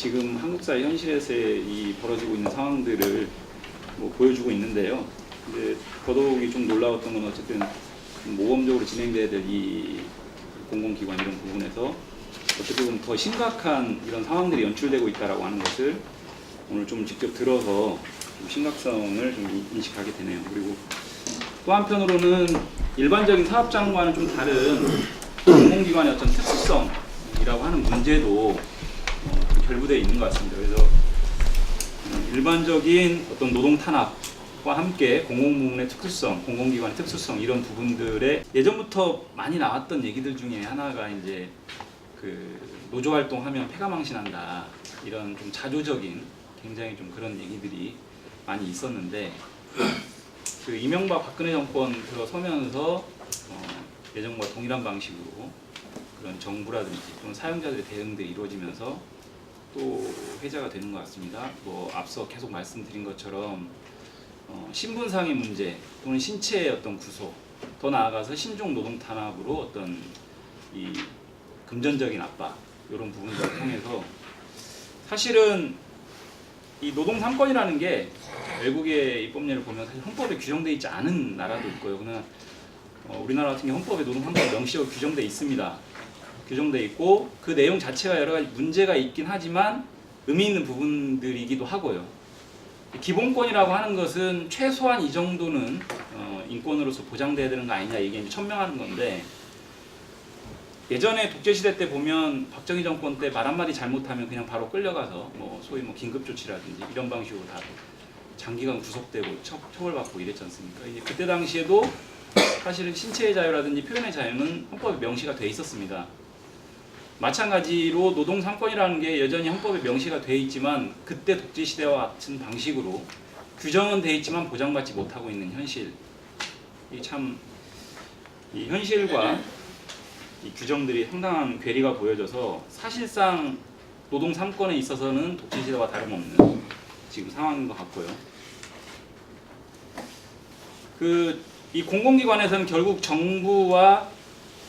지금 한국 사회 현실에서 이 벌어지고 있는 상황들을 보여주고 있는데요. 근데 더더욱이 좀 놀라웠던 건 어쨌든 모범적으로 진행돼야 될 이 공공기관 이런 부분에서 어쨌든 더 심각한 이런 상황들이 연출되고 있다라고 하는 것을 오늘 좀 직접 들어서 좀 심각성을 좀 인식하게 되네요. 그리고 또 한편으로는 일반적인 사업장과는 좀 다른 공공기관의 어떤 특수성이라고 하는 문제도 결부되어 있는 것 같습니다. 그래서 일반적인 어떤 노동 탄압과 함께 공공부문의 특수성, 공공기관의 특수성 이런 부분들에 예전부터 많이 나왔던 얘기들 중에 하나가 이제 그 노조 활동하면 폐가 망신한다 이런 좀 자조적인 굉장히 좀 그런 얘기들이 많이 있었는데 그 이명박 박근혜 정권 들어서면서 예전과 동일한 방식으로 그런 정부라든지 또는 사용자들의 대응들이 이루어지면서 또 회자가 되는 것 같습니다. 앞서 계속 말씀드린 것처럼 신분상의 문제 또는 신체의 어떤 구속, 더 나아가서 신종 노동 탄압으로 어떤 이 금전적인 압박 이런 부분들을 통해서 사실은 이 노동 3권이라는 게 외국의 입법례를 보면 사실 헌법에 규정되어 있지 않은 나라도 있고요. 그러나 우리나라 같은 경우 헌법에 노동 3권이 명시적으로 규정되어 있습니다. 규정되어 있고 그 내용 자체가 여러 가지 문제가 있긴 하지만 의미 있는 부분들이기도 하고요. 기본권이라고 하는 것은 최소한 이 정도는 인권으로서 보장돼야 되는 거 아니냐 이게 천명하는 건데 예전에 독재시대 때 보면 박정희 정권 때 말 한마디 잘못하면 그냥 바로 끌려가서 소위 긴급조치라든지 이런 방식으로 다 장기간 구속되고 처벌받고 이랬지 않습니까? 이제 그때 당시에도 사실은 신체의 자유라든지 표현의 자유는 헌법에 명시가 돼 있었습니다. 마찬가지로 노동 3권이라는 게 여전히 헌법에 명시가 돼 있지만 그때 독재시대와 같은 방식으로 규정은 돼 있지만 보장받지 못하고 있는 현실. 이 현실과 이 규정들이 상당한 괴리가 보여져서 사실상 노동 3권에 있어서는 독재시대와 다름없는 지금 상황인 것 같고요. 이 공공기관에서는 결국 정부와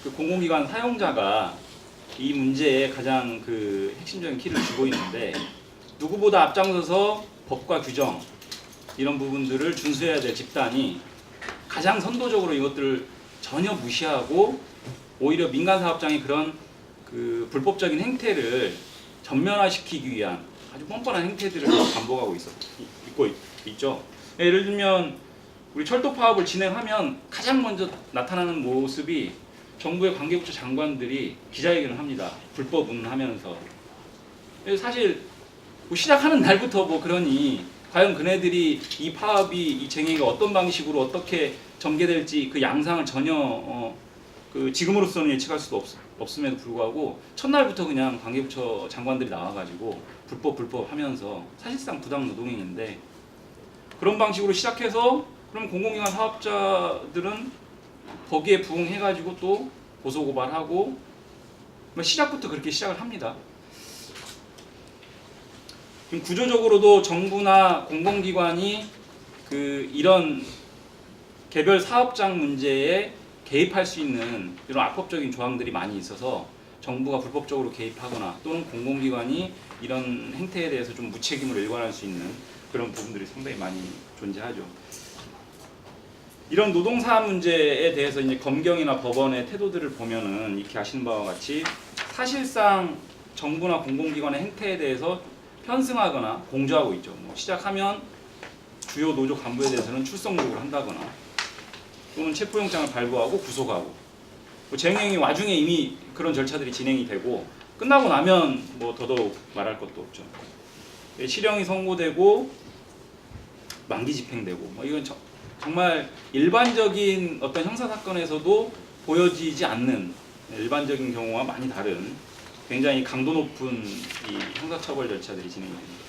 그 공공기관 사용자가 이 문제에 가장 핵심적인 키를 쥐고 있는데 누구보다 앞장서서 법과 규정 이런 부분들을 준수해야 될 집단이 가장 선도적으로 이것들을 전혀 무시하고 오히려 민간 사업장의 그런 불법적인 행태를 전면화시키기 위한 아주 뻔뻔한 행태들을 반복하고 있죠. 예를 들면 우리 철도 파업을 진행하면 가장 먼저 나타나는 모습이 정부의 관계부처 장관들이 기자회견을 합니다. 불법 운운하면서. 사실 시작하는 날부터 그러니 과연 그네들이 이 파업이 이 쟁의가 어떤 방식으로 어떻게 전개될지 그 양상을 전혀 지금으로서는 예측할 수도 없음에도 불구하고 첫날부터 그냥 관계부처 장관들이 나와가지고 불법 하면서 사실상 부당 노동행위인데 그런 방식으로 시작해서 그럼 공공기관 사업자들은 거기에 부응해가지고 또 고소고발하고 시작부터 그렇게 시작을 합니다. 구조적으로도 정부나 공공기관이 이런 개별 사업장 문제에 개입할 수 있는 이런 악법적인 조항들이 많이 있어서 정부가 불법적으로 개입하거나 또는 공공기관이 이런 행태에 대해서 좀 무책임으로 일관할 수 있는 그런 부분들이 상당히 많이 존재하죠. 이런 노동사업 문제에 대해서 이제 검경이나 법원의 태도들을 보면은 이렇게 아시는 바와 같이 사실상 정부나 공공기관의 행태에 대해서 편승하거나 공조하고 있죠. 시작하면 주요 노조 간부에 대해서는 출석 요구를 한다거나 또는 체포영장을 발부하고 구속하고 쟁행이 와중에 이미 그런 절차들이 진행이 되고 끝나고 나면 더더욱 말할 것도 없죠. 실형이 선고되고 만기 집행되고 이건 정말 일반적인 어떤 형사사건에서도 보여지지 않는 일반적인 경우와 많이 다른 굉장히 강도 높은 이 형사처벌 절차들이 진행이 됩니다.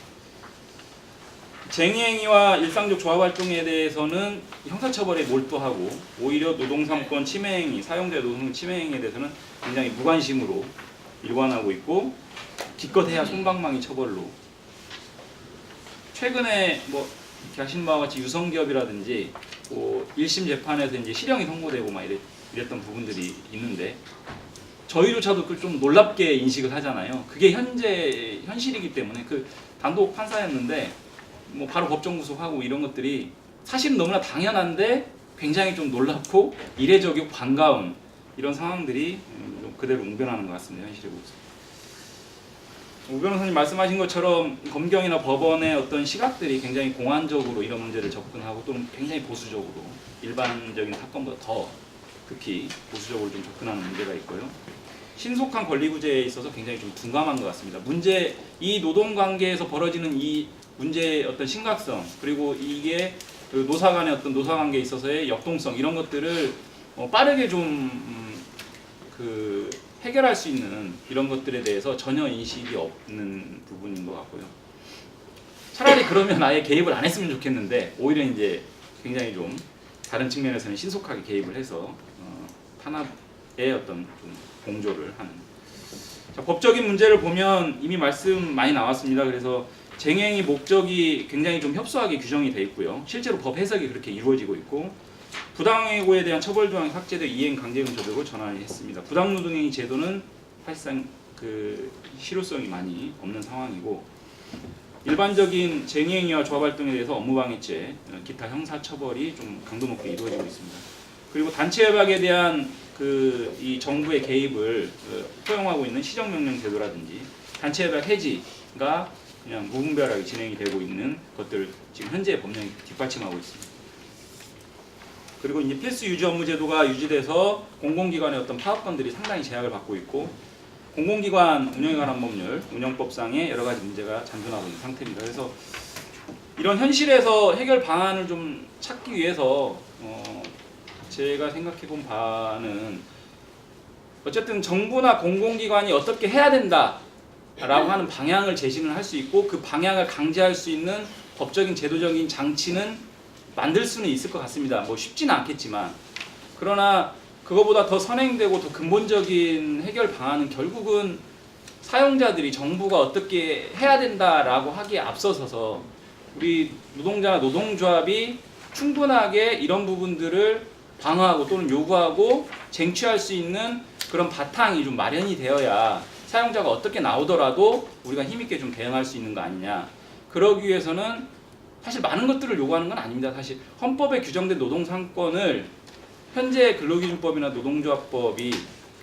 쟁의행위와 일상적 조합활동에 대해서는 형사처벌에 몰두하고 오히려 노동3권 침해행위, 사용자의 노동 침해행위에 대해서는 굉장히 무관심으로 일관하고 있고 기껏해야 솜방망이 처벌로 최근에 이렇게 하신 바와 같이 유성기업이라든지 1심 재판에서 이제 실형이 선고되고 이랬던 부분들이 있는데 저희조차도 그걸 좀 놀랍게 인식을 하잖아요. 그게 현재 현실이기 때문에 그 단독 판사였는데 뭐 바로 법정 구속하고 이런 것들이 사실은 너무나 당연한데 굉장히 좀 놀랍고 이례적이고 반가운 이런 상황들이 좀 그대로 웅변하는 것 같습니다. 현실에 보면서. 우 변호사님 말씀하신 것처럼 검경이나 법원의 어떤 시각들이 굉장히 공안적으로 이런 문제를 접근하고 또는 굉장히 보수적으로 일반적인 사건보다 더 극히 보수적으로 좀 접근하는 문제가 있고요. 신속한 권리구제에 있어서 굉장히 좀 둔감한 것 같습니다. 이 노동관계에서 벌어지는 이 문제의 어떤 심각성 그리고 이게 그 노사 간의 어떤 노사관계에 있어서의 역동성 이런 것들을 빠르게 좀 해결할 수 있는 이런 것들에 대해서 전혀 인식이 없는 부분인 것 같고요. 차라리 그러면 아예 개입을 안 했으면 좋겠는데 오히려 이제 굉장히 좀 다른 측면에서는 신속하게 개입을 해서 탄압의 어떤 좀 공조를 하는. 자, 법적인 문제를 보면 이미 말씀 많이 나왔습니다. 그래서 쟁행이 목적이 굉장히 좀 협소하게 규정이 돼 있고요. 실제로 법 해석이 그렇게 이루어지고 있고 부당해고에 대한 처벌 조항이 삭제돼 이행 강제금 조력을 전환했습니다. 부당노동행위 제도는 사실상 그 실효성이 많이 없는 상황이고 일반적인 쟁행위와 조합활동에 대해서 업무방해죄, 기타 형사처벌이 좀 강도 높게 이루어지고 있습니다. 그리고 단체협약에 대한 이 정부의 개입을 허용하고 있는 시정명령 제도라든지 단체협약 해지가 그냥 무분별하게 진행이 되고 있는 것들을 지금 현재 법령이 뒷받침하고 있습니다. 그리고 이제 필수 유지 업무 제도가 유지돼서 공공기관의 어떤 파업권들이 상당히 제약을 받고 있고 공공기관 운영에 관한 법률, 운영법상의 여러 가지 문제가 잔존하고 있는 상태입니다. 그래서 이런 현실에서 해결 방안을 좀 찾기 위해서 제가 생각해 본 바는 어쨌든 정부나 공공기관이 어떻게 해야 된다라고 하는 방향을 제시는 할 수 있고 그 방향을 강제할 수 있는 법적인 제도적인 장치는 만들 수는 있을 것 같습니다. 뭐 쉽지는 않겠지만 그러나 그거보다 더 선행되고 더 근본적인 해결 방안은 결국은 사용자들이 정부가 어떻게 해야 된다라고 하기에 앞서서서 우리 노동자나 노동조합이 충분하게 이런 부분들을 방어하고 또는 요구하고 쟁취할 수 있는 그런 바탕이 좀 마련이 되어야 사용자가 어떻게 나오더라도 우리가 힘있게 좀 대응할 수 있는 거 아니냐. 그러기 위해서는 사실 많은 것들을 요구하는 건 아닙니다. 사실 헌법에 규정된 노동상권을 현재 근로기준법이나 노동조합법이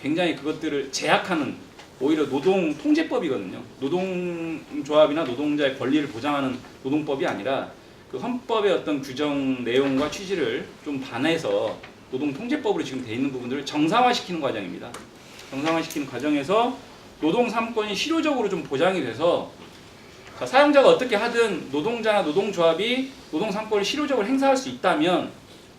굉장히 그것들을 제약하는 오히려 노동통제법이거든요. 노동조합이나 노동자의 권리를 보장하는 노동법이 아니라 그 헌법의 어떤 규정 내용과 취지를 좀 반해서 노동통제법으로 지금 돼 있는 부분들을 정상화시키는 과정입니다. 정상화시키는 과정에서 노동 3권이 실효적으로 좀 보장이 돼서 사용자가 어떻게 하든 노동자나 노동조합이 노동 3권을 실효적으로 행사할 수 있다면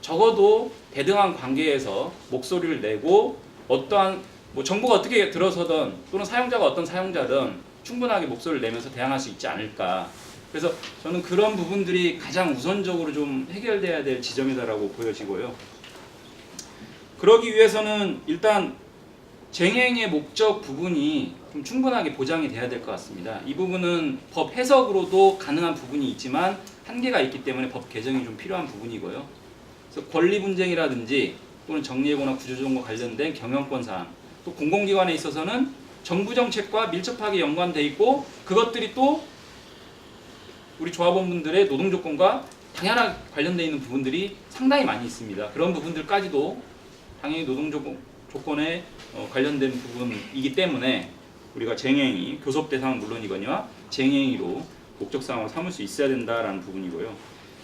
적어도 대등한 관계에서 목소리를 내고 어떠한 뭐 정부가 어떻게 들어서든 또는 사용자가 어떤 사용자든 충분하게 목소리를 내면서 대항할 수 있지 않을까. 그래서 저는 그런 부분들이 가장 우선적으로 좀 해결돼야 될 지점이다라고 보여지고요. 그러기 위해서는 일단 쟁행의 목적 부분이 좀 충분하게 보장이 돼야 될 것 같습니다. 이 부분은 법 해석으로도 가능한 부분이 있지만 한계가 있기 때문에 법 개정이 좀 필요한 부분이고요. 그래서 권리 분쟁이라든지 또는 정리해고나 구조조정과 관련된 경영권 사항, 또 공공기관에 있어서는 정부 정책과 밀접하게 연관돼 있고 그것들이 또 우리 조합원분들의 노동 조건과 당연하게 관련돼 있는 부분들이 상당히 많이 있습니다. 그런 부분들까지도 당연히 노동 조건에 관련된 부분이기 때문에 우리가 쟁행이 교섭 대상은 물론이거니와 쟁행위로 목적사항으로 삼을 수 있어야 된다라는 부분이고요.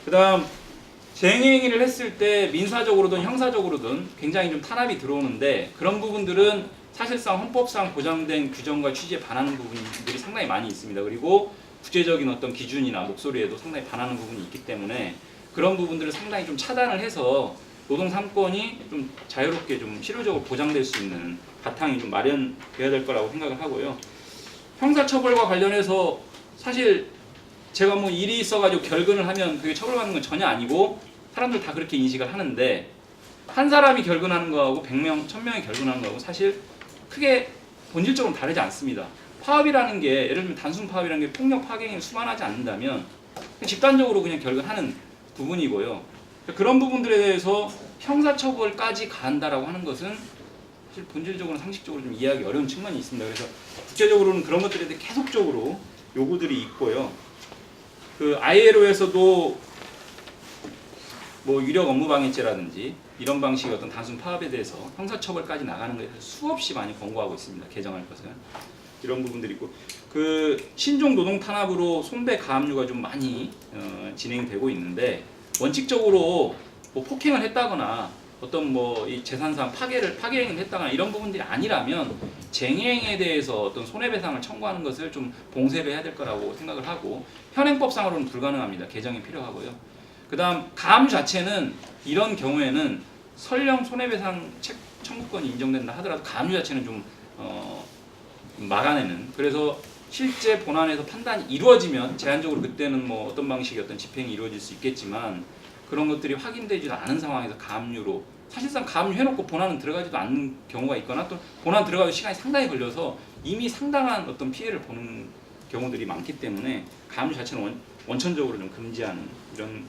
그 다음 쟁행위를 했을 때 민사적으로든 형사적으로든 굉장히 좀 탄압이 들어오는데 그런 부분들은 사실상 헌법상 보장된 규정과 취지에 반하는 부분들이 상당히 많이 있습니다. 그리고 국제적인 어떤 기준이나 목소리에도 상당히 반하는 부분이 있기 때문에 그런 부분들을 상당히 좀 차단을 해서 노동 3권이 좀 자유롭게 좀 실효적으로 보장될 수 있는 바탕이 좀 마련돼야 될 거라고 생각을 하고요. 형사처벌과 관련해서 사실 제가 뭐 일이 있어가지고 결근을 하면 그게 처벌받는 건 전혀 아니고 사람들 다 그렇게 인식을 하는데 한 사람이 결근하는 거하고 100명, 1000명이 결근하는 거하고 사실 크게 본질적으로 다르지 않습니다. 파업이라는 게 예를 들면 단순 파업이라는 게 폭력 파행이 수반하지 않는다면 집단적으로 그냥 결근하는 부분이고요. 그런 부분들에 대해서 형사처벌까지 가한다라고 하는 것은 사실 본질적으로 상식적으로 좀 이해하기 어려운 측면이 있습니다. 그래서 국제적으로는 그런 것들에 대해 계속적으로 요구들이 있고요. 그 ILO에서도 뭐 유력 업무방해죄라든지 이런 방식의 어떤 단순 파업에 대해서 형사처벌까지 나가는 것에 대해서 수없이 많이 권고하고 있습니다. 개정할 것은 이런 부분들이 있고, 그 신종 노동 탄압으로 손배 가압류가 좀 많이 진행되고 있는데, 원칙적으로 뭐 폭행을 했다거나 어떤 뭐 이 재산상 파괴행을 했다거나 이런 부분들이 아니라면 쟁행에 대해서 어떤 손해배상을 청구하는 것을 좀 봉쇄를 해야 될 거라고 생각을 하고, 현행법상으로는 불가능합니다. 개정이 필요하고요. 그다음 가압류 자체는 이런 경우에는 설령 손해배상 청구권이 인정된다 하더라도 가압류 자체는 좀 막아내는, 그래서 실제 본안에서 판단이 이루어지면 제한적으로 그때는 뭐 어떤 방식의 어떤 집행이 이루어질 수 있겠지만, 그런 것들이 확인되지도 않은 상황에서 가압류로, 사실상 가압류 해놓고 본안은 들어가지도 않는 경우가 있거나 또 본안 들어가도 시간이 상당히 걸려서 이미 상당한 어떤 피해를 보는 경우들이 많기 때문에 가압류 자체는 원천적으로 좀 금지하는 이런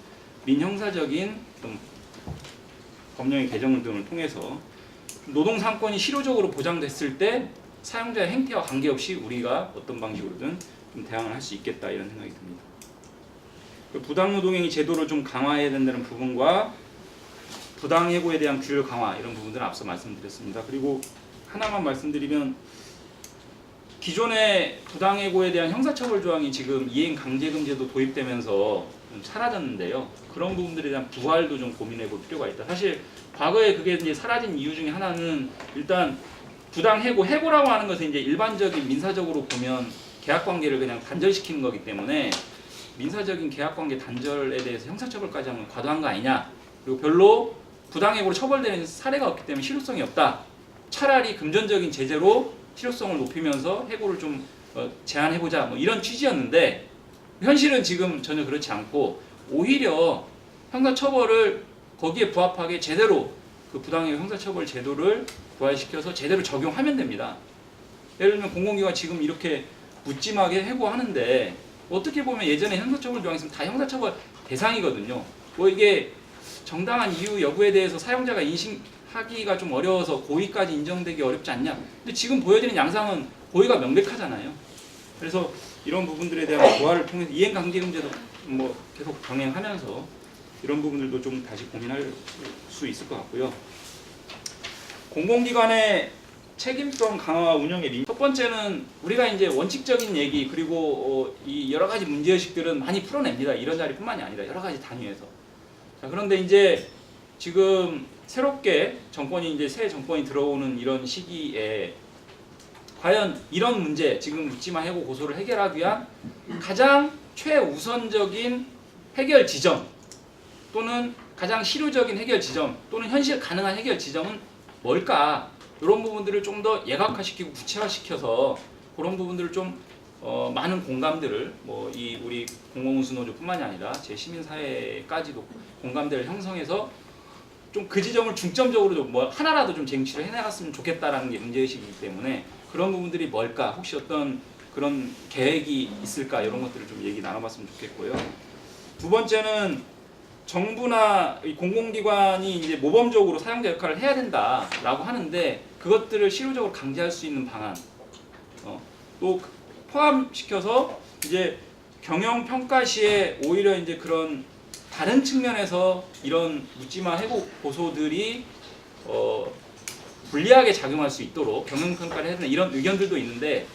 민형사적인 좀 법령의 개정 등을 통해서 노동 상권이 실효적으로 보장됐을 때 사용자의 행태와 관계없이 우리가 어떤 방식으로든 좀 대응을 할 수 있겠다, 이런 생각이 듭니다. 부당노동행위 제도를 좀 강화해야 된다는 부분과 부당해고에 대한 규율 강화, 이런 부분들은 앞서 말씀드렸습니다. 그리고 하나만 말씀드리면, 기존의 부당해고에 대한 형사처벌 조항이 지금 이행 강제금제도 도입되면서 좀 사라졌는데요. 그런 부분들에 대한 부활도 좀 고민해볼 필요가 있다. 사실 과거에 그게 이제 사라진 이유 중에 하나는, 일단 해고라고 하는 것은 이제 일반적인 민사적으로 보면 계약관계를 그냥 단절시키는 거기 때문에 민사적인 계약관계 단절에 대해서 형사처벌까지 하면 과도한 거 아니냐, 그리고 별로 부당해고로 처벌되는 사례가 없기 때문에 실효성이 없다, 차라리 금전적인 제재로 실효성을 높이면서 해고를 좀 제한해보자, 뭐 이런 취지였는데, 현실은 지금 전혀 그렇지 않고 오히려 형사처벌을 거기에 부합하게 제대로 그 부당해고 형사처벌 제도를 부활시켜서 제대로 적용하면 됩니다. 예를 들면 공공기관 지금 이렇게 묻지마게 해고하는데, 어떻게 보면 예전에 형사처벌 조항이 있으면 다 형사처벌 대상이거든요. 뭐 이게 정당한 이유 여부에 대해서 사용자가 인식하기가 좀 어려워서 고의까지 인정되기 어렵지 않냐. 근데 지금 보여드리는 양상은 고의가 명백하잖아요. 그래서 이런 부분들에 대한 조화를 통해서 이행강제금제도 뭐 계속 병행하면서 이런 부분들도 좀 다시 고민할 수 있을 것 같고요. 공공기관의 책임성 강화와 운영의 첫 번째는 우리가 이제 원칙적인 얘기, 그리고 이 여러 가지 문제의식들은 많이 풀어냅니다. 이런 자리뿐만이 아니라 여러 가지 단위에서. 자, 그런데 이제 지금 새롭게 새 정권이 들어오는 이런 시기에 과연 이런 문제, 지금 묻지마 해고 고소를 해결하기 위한 가장 최우선적인 해결 지점, 또는 가장 실효적인 해결 지점, 또는 현실 가능한 해결 지점은 뭘까? 이런 부분들을 좀 더 예각화시키고 구체화시켜서 그런 부분들을 좀 많은 공감들을, 뭐 이 우리 공공운수노조뿐만이 아니라 제 시민사회까지도 공감대를 형성해서 좀 그 지점을 중점적으로 좀 뭐 하나라도 좀 쟁취를 해나갔으면 좋겠다라는 게 문제의식이기 때문에, 그런 부분들이 뭘까, 혹시 어떤 그런 계획이 있을까, 이런 것들을 좀 얘기 나눠봤으면 좋겠고요. 두 번째는 정부나 공공기관이 이제 모범적으로 사용자 역할을 해야 된다라고 하는데, 그것들을 실효적으로 강제할 수 있는 방안, 또 포함시켜서 이제 경영 평가 시에 오히려 이제 그런 다른 측면에서 이런 묻지마 해고 고소들이 불리하게 작용할 수 있도록 경영 평가를 해야 되는 이런 의견들도 있는데,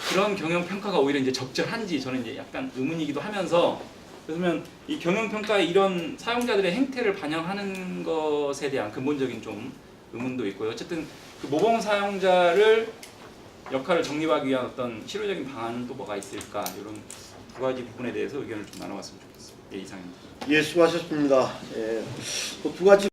그런 경영 평가가 오히려 이제 적절한지 저는 이제 약간 의문이기도 하면서, 그러면 이 경영 평가의 이런 사용자들의 행태를 반영하는 것에 대한 근본적인 좀 의문도 있고요. 어쨌든 그 모범 사용자를 역할을 정립하기 위한 어떤 실효적인 방안은 또 뭐가 있을까, 이런 두 가지 부분에 대해서 의견을 좀 나눠봤으면 좋겠습니다. 예, 이상입니다. 예, 수고하셨습니다. 예, 두 가지